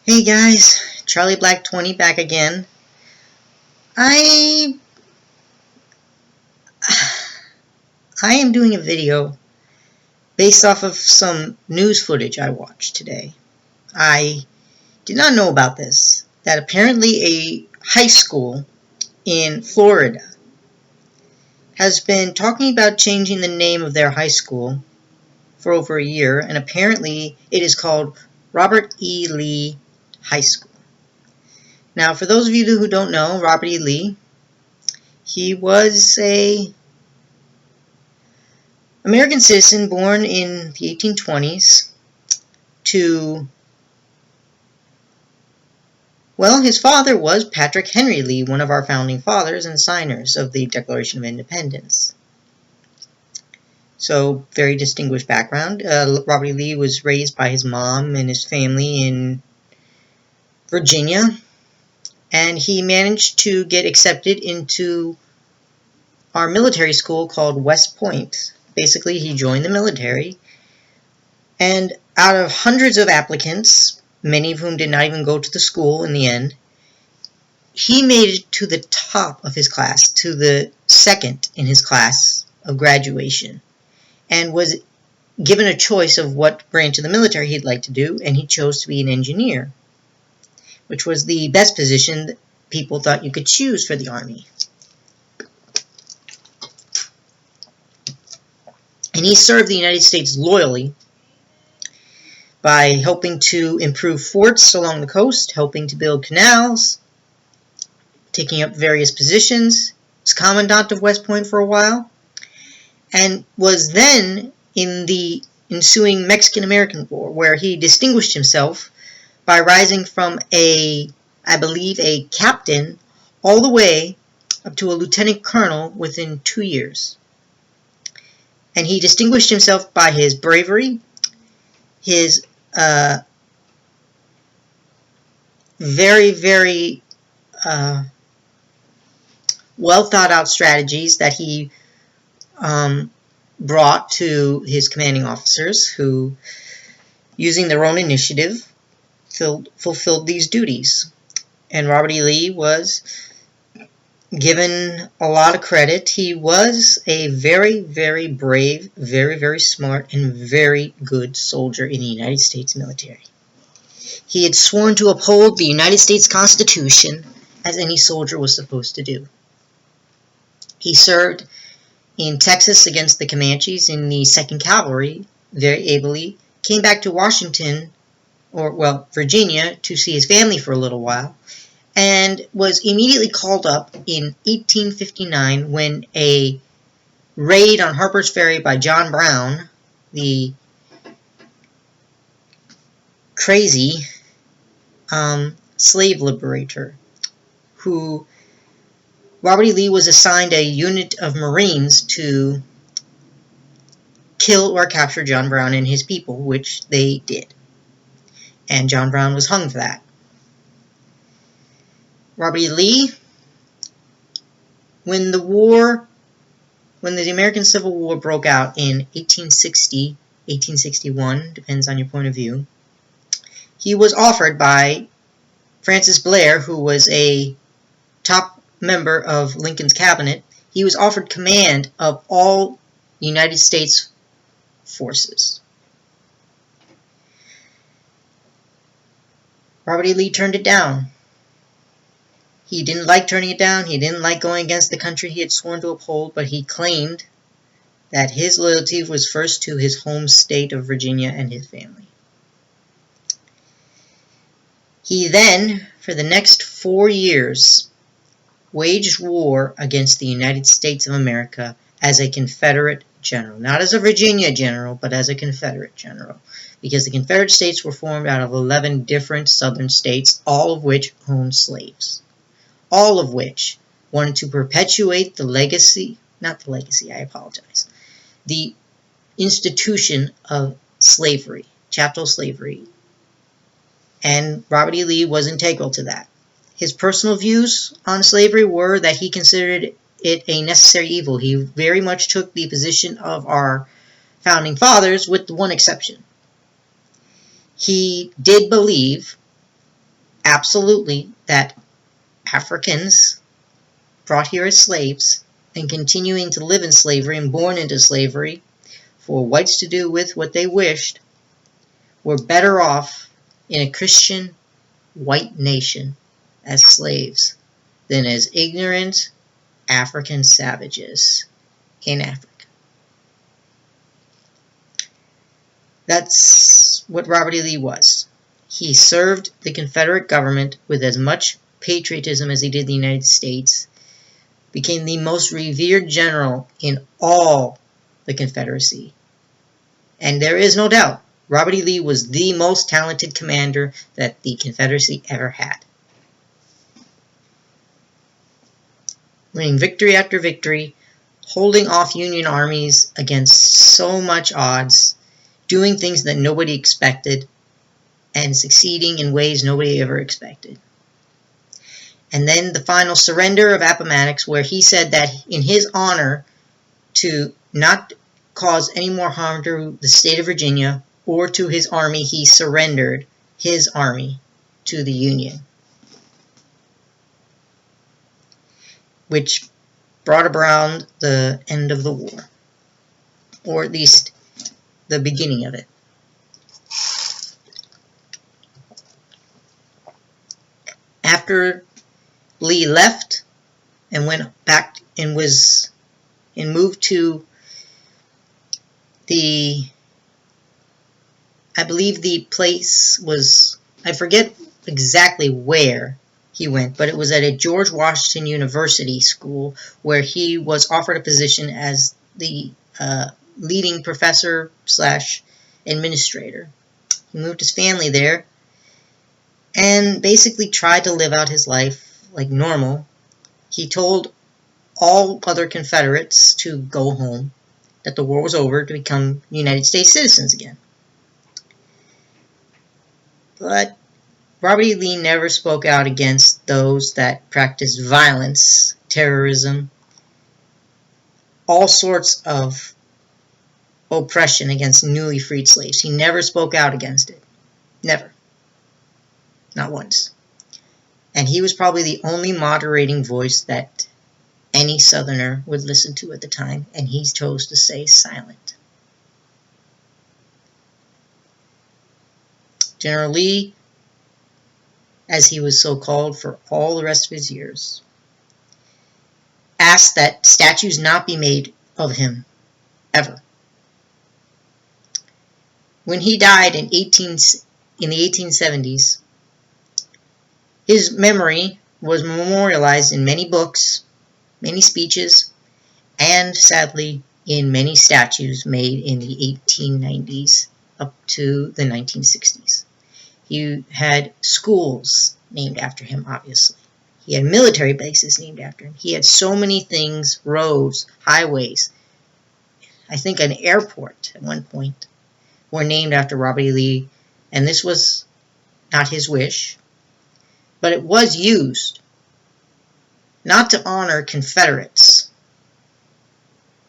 Hey guys, Charlie Black 20 back again. I I am doing a video based off of some news footage I watched today. I did not know about this, that apparently a high school in Florida has been talking about changing the name of their high school for over a year, and apparently it is called Robert E. Lee High School. Now, for those of you who don't know, Robert E. Lee, he was a American citizen born in the 1820s to, well, his father was Patrick Henry Lee, one of our founding fathers and signers of the Declaration of Independence. So, very distinguished background. Robert E. Lee was raised by his mom and his family in Virginia, and he managed to get accepted into our military school called West Point. Basically, he joined the military, and out of hundreds of applicants, many of whom did not even go to the school in the end, he made it to the top of his class, to the second in his class of graduation, and was given a choice of what branch of the military he'd like to do, and he chose to be an engineer, which was the best position that people thought you could choose for the Army. And he served the United States loyally by helping to improve forts along the coast, helping to build canals, taking up various positions, was commandant of West Point for a while, and was then in the ensuing Mexican-American War, where he distinguished himself by rising from I believe, a captain all the way up to a lieutenant colonel within 2 years. And he distinguished himself by his bravery, his very, very well thought out strategies that he brought to his commanding officers, who, using their own initiative, fulfilled these duties. And Robert E. Lee was given a lot of credit. He was a very, very brave, very, very smart, and very good soldier in the United States military. He had sworn to uphold the United States Constitution, as any soldier was supposed to do. He served in Texas against the Comanches in the 2nd Cavalry very ably, came back to Washington, Virginia, to see his family for a little while, and was immediately called up in 1859 when a raid on Harper's Ferry by John Brown, the crazy slave liberator, who Robert E. Lee was assigned a unit of Marines to kill or capture John Brown and his people, which they did. And John Brown was hung for that. Robert E. Lee, when the American Civil War broke out in 1860, 1861, depends on your point of view, he was offered by Francis Blair, who was a top member of Lincoln's cabinet, he was offered command of all United States forces. Robert E. Lee turned it down. He didn't like turning it down. He didn't like going against the country he had sworn to uphold, but he claimed that his loyalty was first to his home state of Virginia and his family. He then, for the next 4 years, waged war against the United States of America as a Confederate general. Not as a Virginia general, but as a Confederate general. Because the Confederate States were formed out of 11 different southern states, all of which owned slaves. All of which wanted to perpetuate the institution of slavery, chattel slavery. And Robert E. Lee was integral to that. His personal views on slavery were that he considered it a necessary evil. He very much took the position of our founding fathers, with one exception. He did believe absolutely that Africans brought here as slaves and continuing to live in slavery and born into slavery for whites to do with what they wished were better off in a Christian white nation as slaves than as ignorant African savages in Africa. That's what Robert E. Lee was. He served the Confederate government with as much patriotism as he did the United States, became the most revered general in all the Confederacy. And there is no doubt, Robert E. Lee was the most talented commander that the Confederacy ever had. Winning victory after victory, holding off Union armies against so much odds, doing things that nobody expected, and succeeding in ways nobody ever expected. And then the final surrender of Appomattox, where he said that in his honor to not cause any more harm to the state of Virginia or to his army, he surrendered his army to the Union, which brought around the end of the war, or at least the beginning of it. After Lee left and went back and moved to I believe the place was, I forget exactly where he went, but it was at a George Washington University school where he was offered a position as the leading professor / administrator. He moved his family there and basically tried to live out his life like normal. He told all other Confederates to go home, that the war was over, to become United States citizens again. But Robert E. Lee never spoke out against those that practiced violence, terrorism, all sorts of oppression against newly freed slaves. He never spoke out against it. Never. Not once. And he was probably the only moderating voice that any Southerner would listen to at the time, and he chose to stay silent. General Lee, as he was so called for all the rest of his years, asked that statues not be made of him, ever. When he died in the 1870s, his memory was memorialized in many books, many speeches, and sadly in many statues made in the 1890s up to the 1960s. He had schools named after him, obviously. He had military bases named after him. He had so many things, roads, highways. I think an airport at one point were named after Robert E. Lee, and this was not his wish, but it was used not to honor Confederates.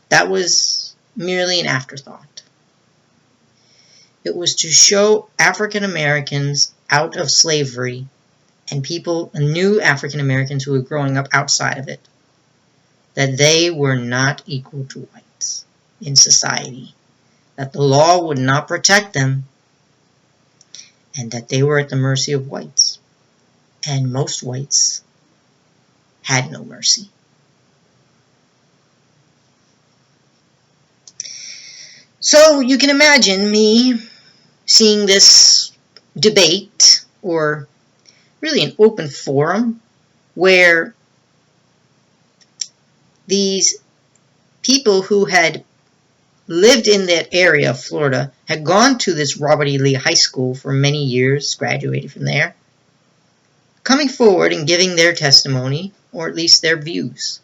That was merely an afterthought. It was to show African Americans out of slavery and people, new African Americans who were growing up outside of it, that they were not equal to whites in society, that the law would not protect them, and that they were at the mercy of whites. And most whites had no mercy. So you can imagine me seeing this debate, or really an open forum, where these people who had lived in that area of Florida, had gone to this Robert E. Lee High School for many years, graduated from there, coming forward and giving their testimony, or at least their views.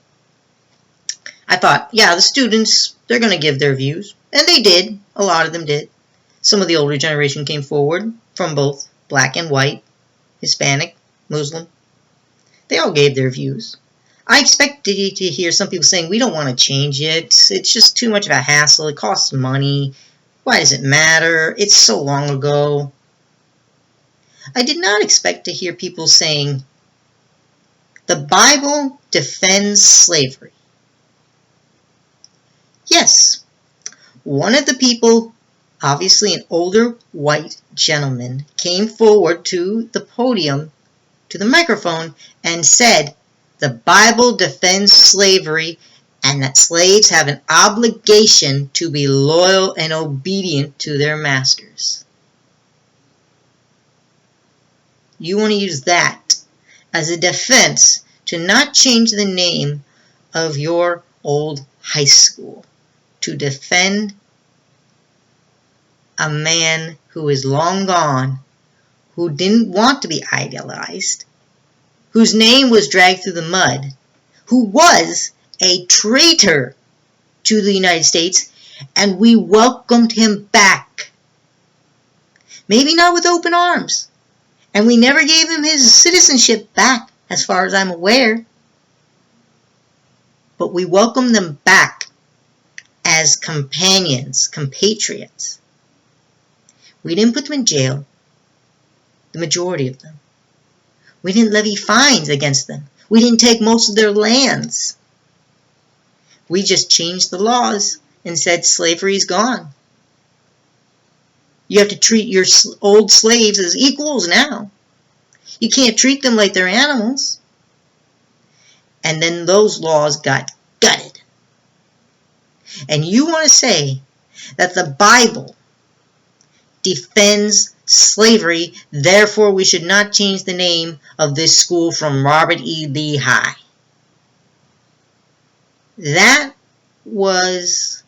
I thought, yeah, the students, they're going to give their views. And they did. A lot of them did. Some of the older generation came forward from both black and white, Hispanic, Muslim. They all gave their views. I expected to hear some people saying, we don't want to change it. It's just too much of a hassle. It costs money. Why does it matter? It's so long ago. I did not expect to hear people saying, the Bible defends slavery. Yes, one of the people, obviously an older white gentleman, came forward to the podium, to the microphone, and said, the Bible defends slavery and that slaves have an obligation to be loyal and obedient to their masters. You want to use that as a defense to not change the name of your old high school, to defend a man who is long gone, who didn't want to be idolized, whose name was dragged through the mud, who was a traitor to the United States, and we welcomed him back. Maybe not with open arms, and we never gave him his citizenship back, as far as I'm aware, but we welcomed them back as companions, compatriots. We didn't put them in jail, the majority of them. We didn't levy fines against them. We didn't take most of their lands. We just changed the laws and said slavery is gone. You have to treat your old slaves as equals now. You can't treat them like they're animals. And then those laws got gutted. And you want to say that the Bible defends slavery, therefore we should not change the name of this school from Robert E. Lee High. That was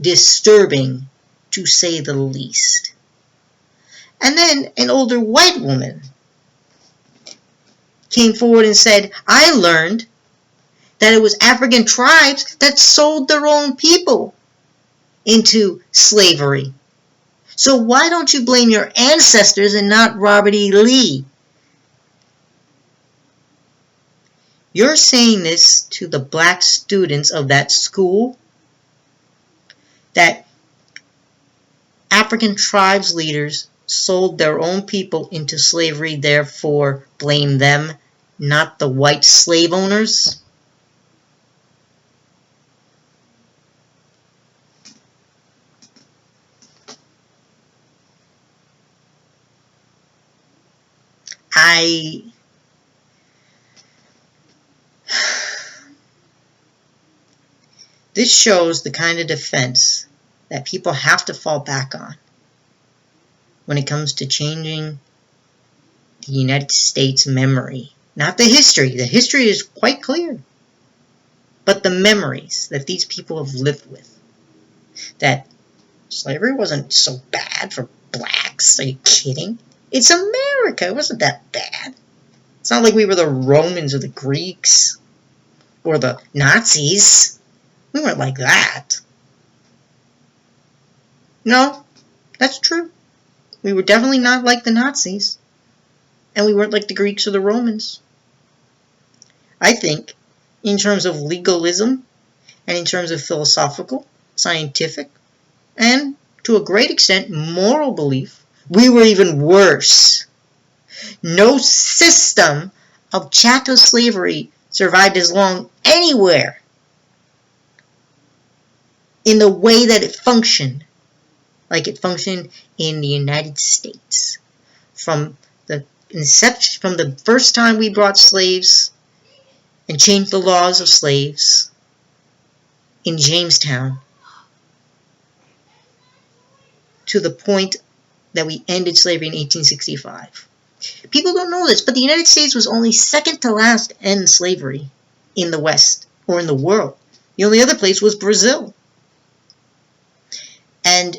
disturbing, to say the least. And then an older white woman came forward and said, I learned that it was African tribes that sold their own people into slavery. So why don't you blame your ancestors and not Robert E. Lee? You're saying this to the black students of that school, that African tribes leaders sold their own people into slavery, therefore blame them, not the white slave owners? This shows the kind of defense that people have to fall back on when it comes to changing the United States memory. Not the history. The history is quite clear. But the memories that these people have lived with. That slavery wasn't so bad for blacks. Are you kidding? It's America. It wasn't that bad. It's not like we were the Romans or the Greeks or the Nazis. We weren't like that. No, that's true. We were definitely not like the Nazis. And we weren't like the Greeks or the Romans. I think, in terms of legalism, and in terms of philosophical, scientific, and to a great extent moral belief, we were even worse. No system of chattel slavery survived as long anywhere in the way that it functioned, like it functioned in the United States. From the inception, from the first time we brought slaves and changed the laws of slaves in Jamestown, to the point that we ended slavery in 1865. People don't know this, but the United States was only second to last to end slavery in the West, or in the world. The only other place was Brazil. And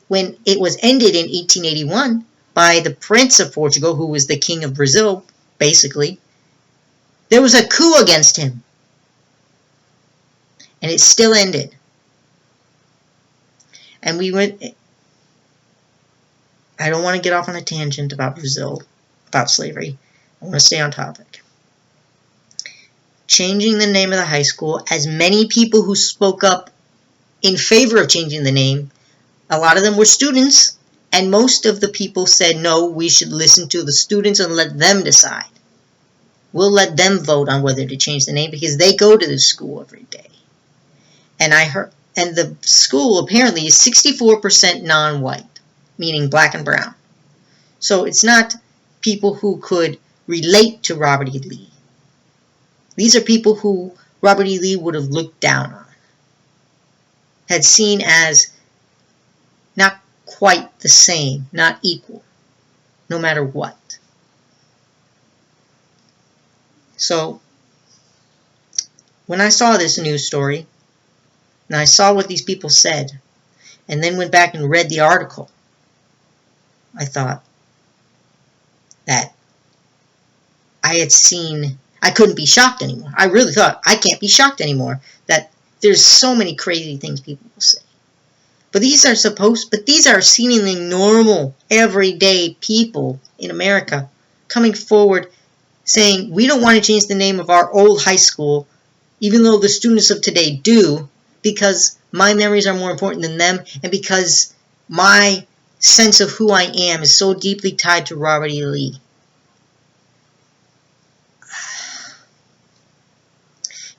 when it was ended in 1881 by the Prince of Portugal, who was the King of Brazil, basically, there was a coup against him. And it still ended. And we went... I don't want to get off on a tangent about Brazil, about slavery. I want to stay on topic. Changing the name of the high school, as many people who spoke up in favor of changing the name, a lot of them were students And most of the people said, no, we should listen to the students and let them decide. We'll let them vote on whether to change the name because they go to the school every day. And I heard, and the school apparently is 64% non-white, meaning black and brown. So it's not people who could relate to Robert E. Lee. These are people who Robert E. Lee would have looked down on, had seen as not quite the same, not equal, no matter what. So, when I saw this news story, and I saw what these people said, and then went back and read the article, I thought that I couldn't be shocked anymore. I really thought, I can't be shocked anymore that there's so many crazy things people will say. But these are seemingly normal, everyday people in America coming forward saying, we don't want to change the name of our old high school, even though the students of today do, because my memories are more important than them, and because my sense of who I am is so deeply tied to Robert E. Lee.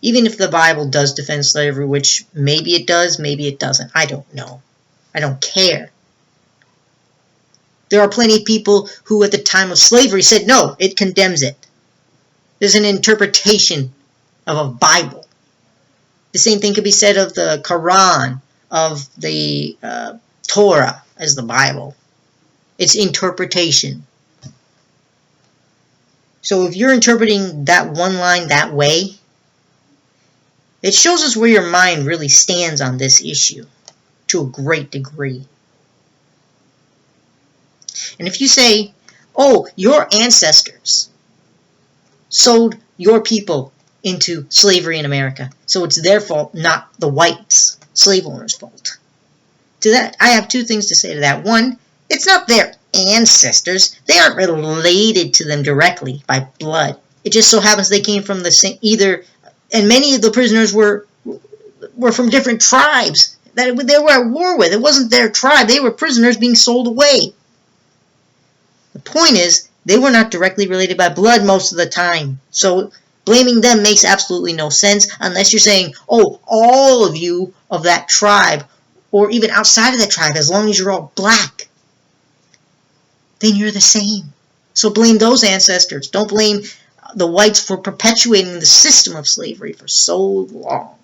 Even if the Bible does defend slavery, which maybe it does, maybe it doesn't. I don't know. I don't care. There are plenty of people who at the time of slavery said, no, it condemns it. There's an interpretation of a Bible. The same thing could be said of the Quran, of the Torah as the Bible. It's interpretation. So if you're interpreting that one line that way, it shows us where your mind really stands on this issue to a great degree. And if you say, oh, your ancestors sold your people into slavery in America, so it's their fault, not the whites, slave owners' fault. To that, I have two things to say to that. One, it's not their ancestors. They aren't related to them directly by blood. It just so happens they came from the same, and many of the prisoners were from different tribes that they were at war with. It wasn't their tribe. They were prisoners being sold away. The point is, they were not directly related by blood most of the time. So blaming them makes absolutely no sense unless you're saying, oh, all of you of that tribe, or even outside of that tribe, as long as you're all black, then you're the same. So blame those ancestors. Don't blame the whites for perpetuating the system of slavery for so long.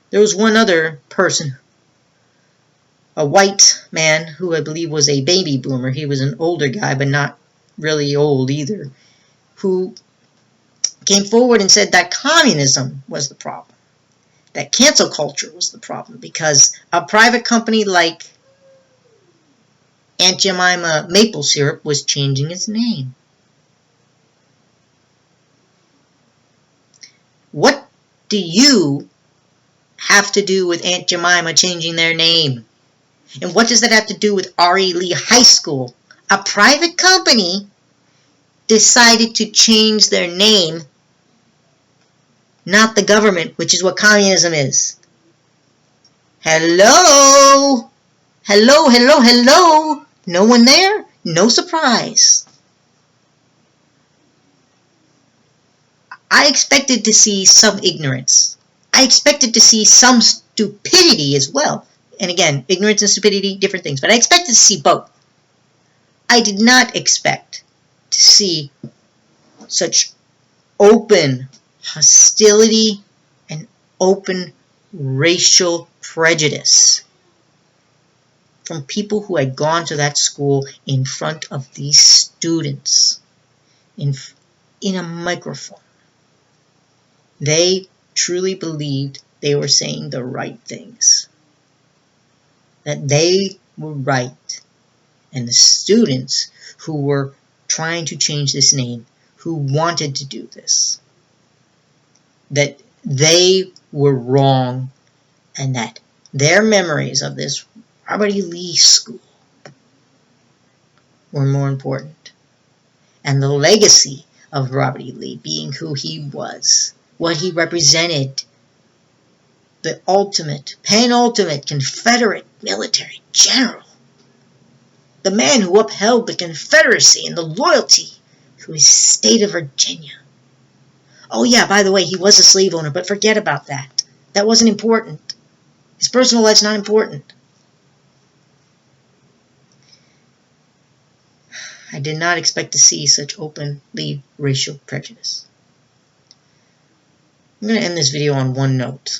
There was one other person, a white man who I believe was a baby boomer. He was an older guy, but not really old either, who came forward and said that communism was the problem, that cancel culture was the problem, because a private company like Aunt Jemima Maple Syrup was changing its name. What do you have to do with Aunt Jemima changing their name? And what does that have to do with R.E. Lee High School? A private company decided to change their name, not the government, which is what communism is. Hello? Hello, hello, hello? No one there? No surprise. I expected to see some ignorance. I expected to see some stupidity as well. And again, ignorance and stupidity, different things. But I expected to see both. I did not expect to see such open hostility and open racial prejudice from people who had gone to that school in front of these students in a microphone. They truly believed they were saying the right things, that they were right, and the students who were trying to change this name, who wanted to do this, that they were wrong, and that their memories of this Robert E. Lee School were more important. And the legacy of Robert E. Lee being who he was, what he represented, the ultimate, penultimate Confederate military general. The man who upheld the Confederacy and the loyalty to his state of Virginia. Oh yeah, by the way, he was a slave owner, but forget about that. That wasn't important. His personal life's not important. I did not expect to see such openly racial prejudice. I'm going to end this video on one note.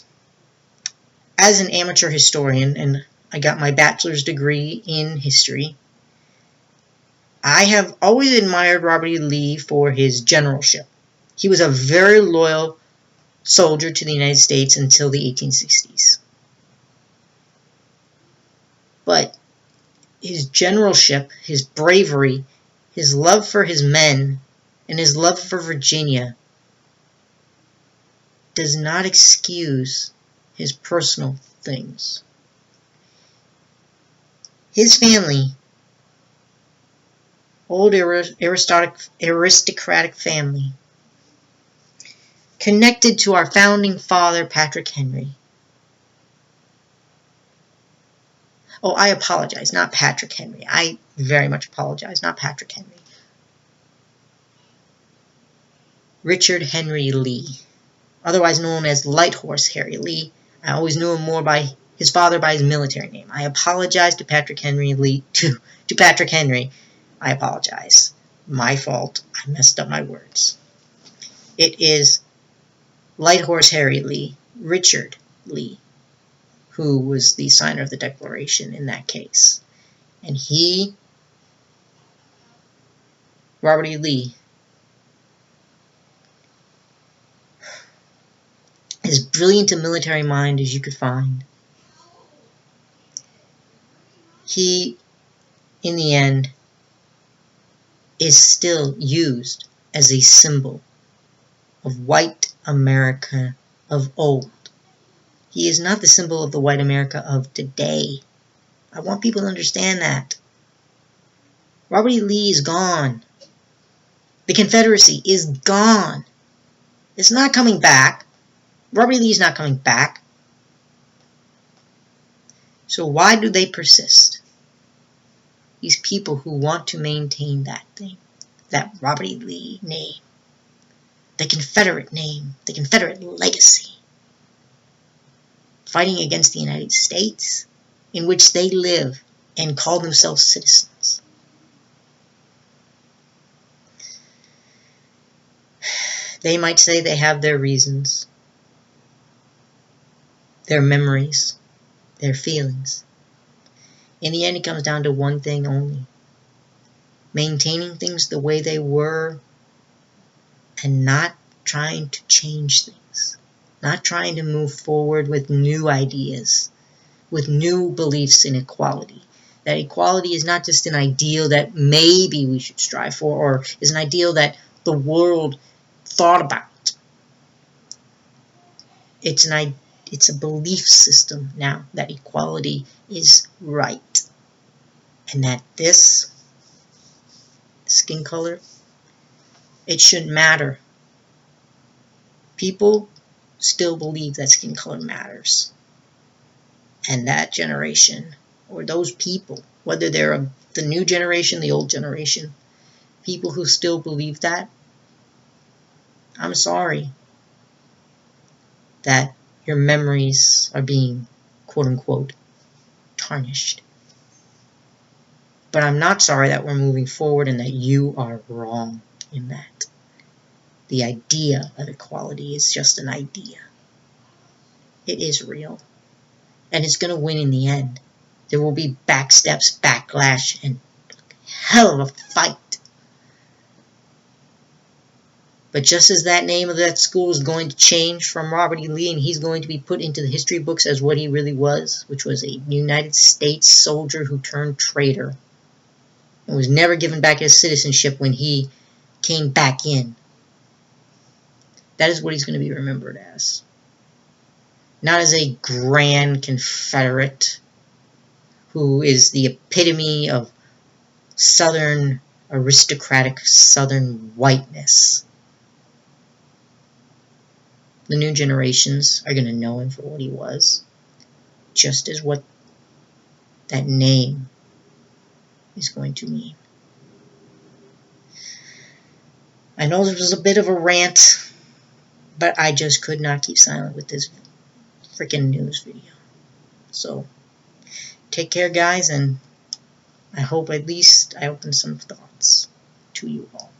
As an amateur historian, and I got my bachelor's degree in history, I have always admired Robert E. Lee for his generalship. He was a very loyal soldier to the United States until the 1860s. But his generalship, his bravery, his love for his men, and his love for Virginia does not excuse his personal things. His family, old aristocratic family, connected to our founding father, Patrick Henry. Oh, I apologize, not Patrick Henry. I very much apologize, not Patrick Henry. Richard Henry Lee, otherwise known as Light Horse Harry Lee. I always knew him more by his father by his military name. I apologize to Patrick Henry Lee, to Patrick Henry. I apologize. My fault. I messed up my words. It is Light Horse Harry Lee, Richard Lee, who was the signer of the Declaration in that case. And he, Robert E. Lee, as brilliant a military mind as you could find, he, in the end, is still used as a symbol of white America of old. He is not the symbol of the white America of today. I want people to understand that. Robert E. Lee is gone. The Confederacy is gone. It's not coming back. Robert E. Lee is not coming back. So why do they persist? These people who want to maintain that thing, that Robert E. Lee name, the Confederate name, the Confederate legacy, fighting against the United States, in which they live and call themselves citizens. They might say they have their reasons, their memories, their feelings. In the end, it comes down to one thing only: maintaining things the way they were and not trying to change things, not trying to move forward with new ideas, with new beliefs in equality. That equality is not just an ideal that maybe we should strive for, or is an ideal that the world thought about. It's a belief system now that equality is right, and that this skin color, it shouldn't matter. People still believe that skin color matters, and that generation, or those people, whether they're the new generation, the old generation, people who still believe that, I'm sorry that your memories are being, quote unquote, tarnished. But I'm not sorry that we're moving forward and that you are wrong in that. The idea of equality is just an idea. It is real. And it's going to win in the end. There will be backsteps, backlash, and hell of a fight. But just as that name of that school is going to change from Robert E. Lee, and he's going to be put into the history books as what he really was, which was a United States soldier who turned traitor and was never given back his citizenship when he came back in. That is what he's going to be remembered as. Not as a grand Confederate who is the epitome of Southern aristocratic Southern whiteness. the new generations are going to know him for what he was, just as what that name is going to mean. I know this was a bit of a rant, but I just could not keep silent with this freaking news video. So, take care, guys, and I hope at least I opened some thoughts to you all.